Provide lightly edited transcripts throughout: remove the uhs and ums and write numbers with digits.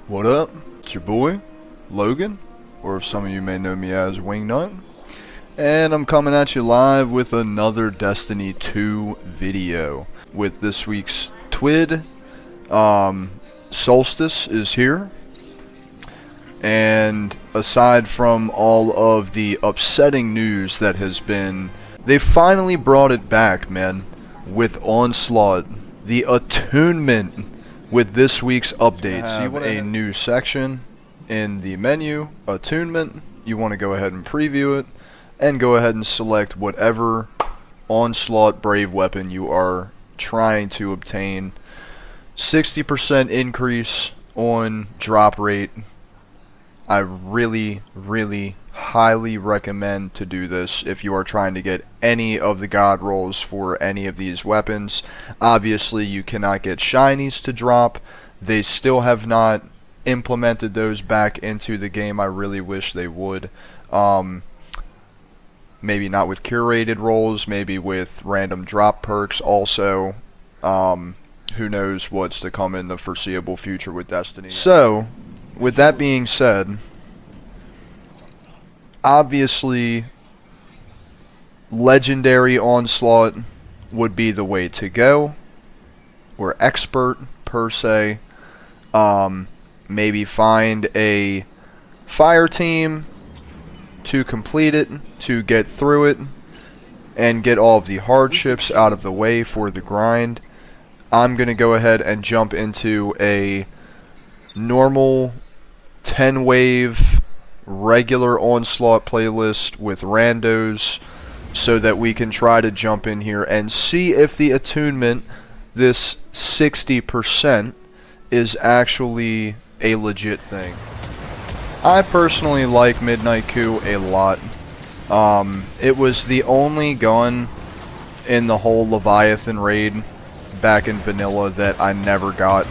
What up? It's your boy, Logan, or some of you may know me as Wingnut, and I'm coming at you live with another Destiny 2 video. With this week's TWID, Solstice is here, and aside from all of the upsetting news that has been, they finally brought it back, man, with Onslaught, the attunement. With this week's updates, you have a new section in the menu, attunement. You want to go ahead and preview it, and go ahead and select whatever Onslaught Brave weapon you are trying to obtain. 60% increase on drop rate. I really highly recommend to do this if you are trying to get any of the god rolls for any of these weapons. Obviously you cannot get shinies to drop. They still have not implemented those back into the game. I really wish they would. Maybe not with curated rolls, maybe with random drop perks also. Who knows what's to come in the foreseeable future with Destiny. So with that being said, obviously, legendary Onslaught would be the way to go, or expert per se. Maybe find a fire team to complete it, to get through it, and get all of the hardships out of the way for the grind. I'm going to go ahead and jump into a normal 10-wave regular Onslaught playlist with randos so that we can try to jump in here and see if the attunement, this 60%, is actually a legit thing. I personally like Midnight Coup a lot. It was the only gun in the whole Leviathan raid back in vanilla that I never got.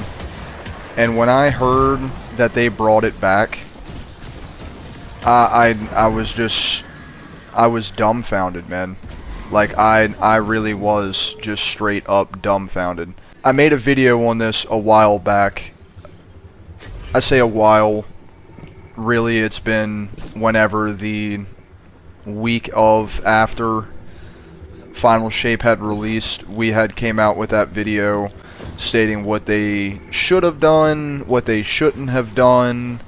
And when I heard that they brought it back, I was dumbfounded, man. Like, I really was just straight up dumbfounded. I made a video on this a while back. I say a while. Really, it's been whenever the week of after Final Shape had released, we had came out with that video stating what they should have done, what they shouldn't have done,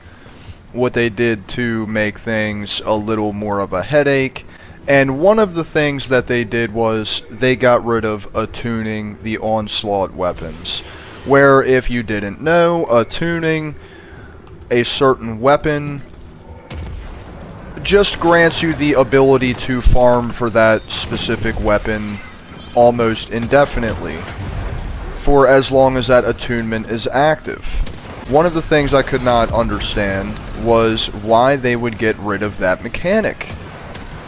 what they did to make things a little more of a headache. And one of the things that they did was they got rid of attuning the Onslaught weapons, where, if you didn't know, attuning a certain weapon just grants you the ability to farm for that specific weapon almost indefinitely for as long as that attunement is active. One of the things I could not understand was why they would get rid of that mechanic.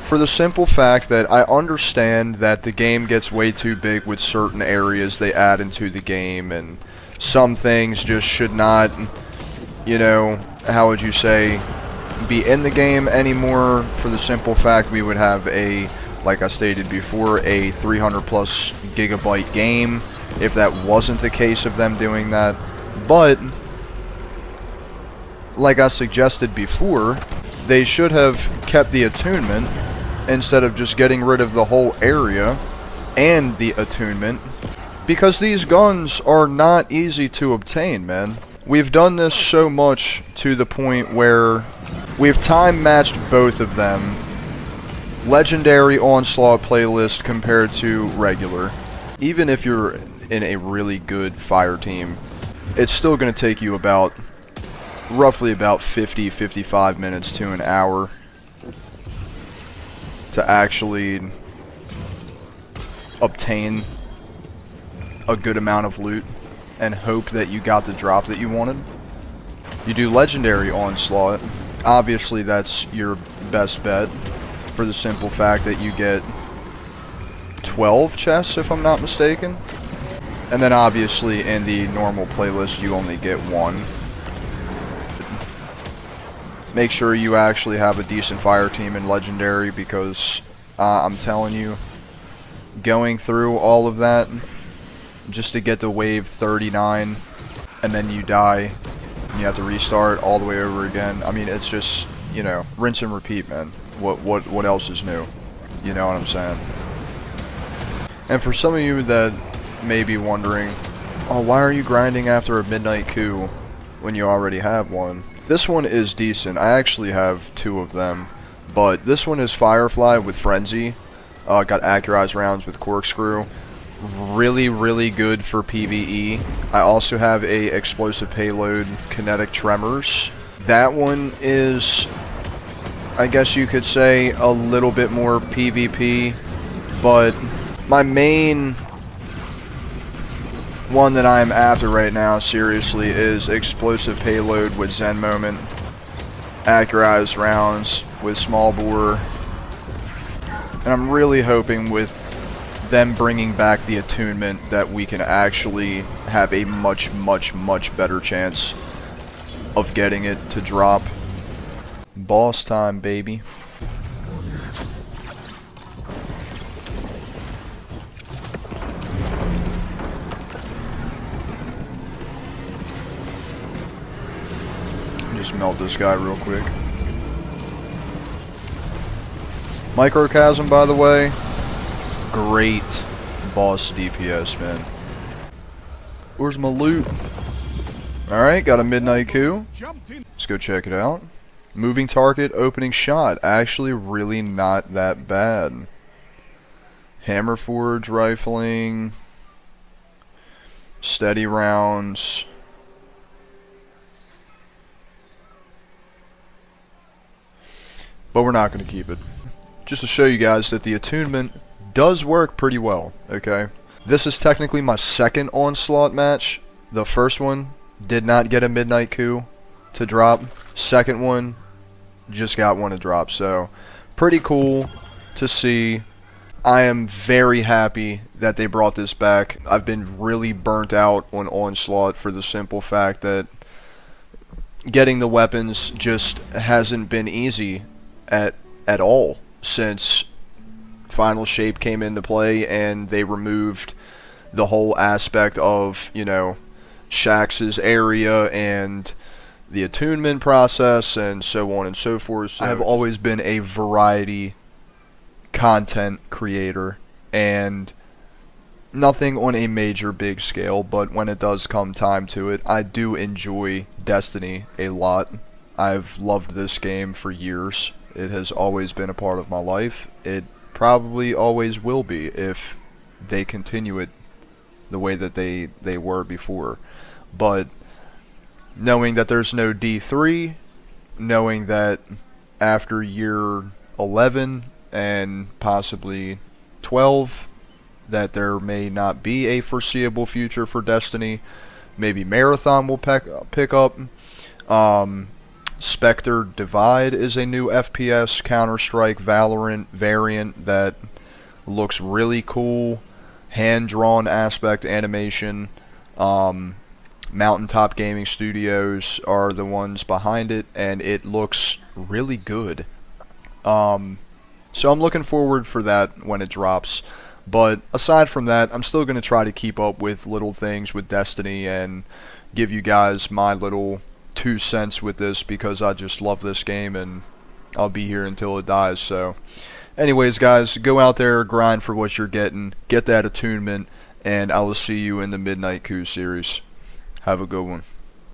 For the simple fact that I understand that the game gets way too big with certain areas they add into the game, and some things just should not, you know, how would you say, be in the game anymore, for the simple fact we would have a, like I stated before, a 300 plus gigabyte game if that wasn't the case of them doing that. But like I suggested before, they should have kept the attunement instead of just getting rid of the whole area and the attunement, because these guns are not easy to obtain, man. We've done this so much to the point where we've time matched both of them. Legendary Onslaught playlist compared to regular. Even if you're in a really good fire team, it's still going to take you about roughly about 50-55 minutes to an hour to actually obtain a good amount of loot and hope that you got the drop that you wanted. You do legendary Onslaught, obviously that's your best bet, for the simple fact that you get 12 chests if I'm not mistaken, and then obviously in the normal playlist you only get one. Make sure you actually have a decent fire team in legendary, because I'm telling you, going through all of that just to get to wave 39 and then you die and you have to restart all the way over again. I mean, it's just, you know, rinse and repeat, man. What else is new? You know what I'm saying? And for some of you that may be wondering, oh, why are you grinding after a midnight coup when you already have one? This one is decent. I actually have 2 of them, but this one is Firefly with Frenzy. Got accurized rounds with Corkscrew. Really good for PvE. I also have a explosive payload kinetic tremors. That one is, I guess you could say, a little bit more PvP, but my main one that I'm after right now, seriously, is explosive payload with Zen Moment, accurized rounds with small bore, and I'm really hoping with them bringing back the attunement that we can actually have a much better chance of getting it to drop. Boss time, baby. Just melt this guy real quick. Microchasm, by the way, great boss DPS, man. Where's my loot? Alright, got a midnight coup. Let's go check it out. Moving target, opening shot. Actually really not that bad. Hammer forge rifling. Steady rounds. But we're not going to keep it. Just to show you guys that the attunement does work pretty well, okay? This is technically my second Onslaught match. The first one did not get a midnight coup to drop. Second one just got one to drop, so pretty cool to see. I am very happy that they brought this back. I've been really burnt out on Onslaught for the simple fact that getting the weapons just hasn't been easy at all since Final Shape came into play and they removed the whole aspect of, you know, Shax's area and the attunement process and so on and so forth. So I have always been a variety content creator and nothing on a major big scale, but when it does come time to it, I do enjoy Destiny a lot. I've loved this game for years. It has always been a part of my life. It probably always will be if they continue it the way that they were before. But knowing that there's no D3, knowing that after year 11 and possibly 12 that there may not be a foreseeable future for Destiny, maybe Marathon will pick up. Spectre Divide is a new FPS Counter-Strike Valorant variant that looks really cool. Hand-drawn aspect animation. Mountaintop Gaming Studios are the ones behind it, and it looks really good. So I'm looking forward for that when it drops. But aside from that, I'm still going to try to keep up with little things with Destiny and give you guys my little 2 cents with this because I just love this game and I'll be here until it dies. So anyways, guys, go out there, grind for what you're getting, get that attunement, and I will see you in the Midnight Coup series. Have a good one.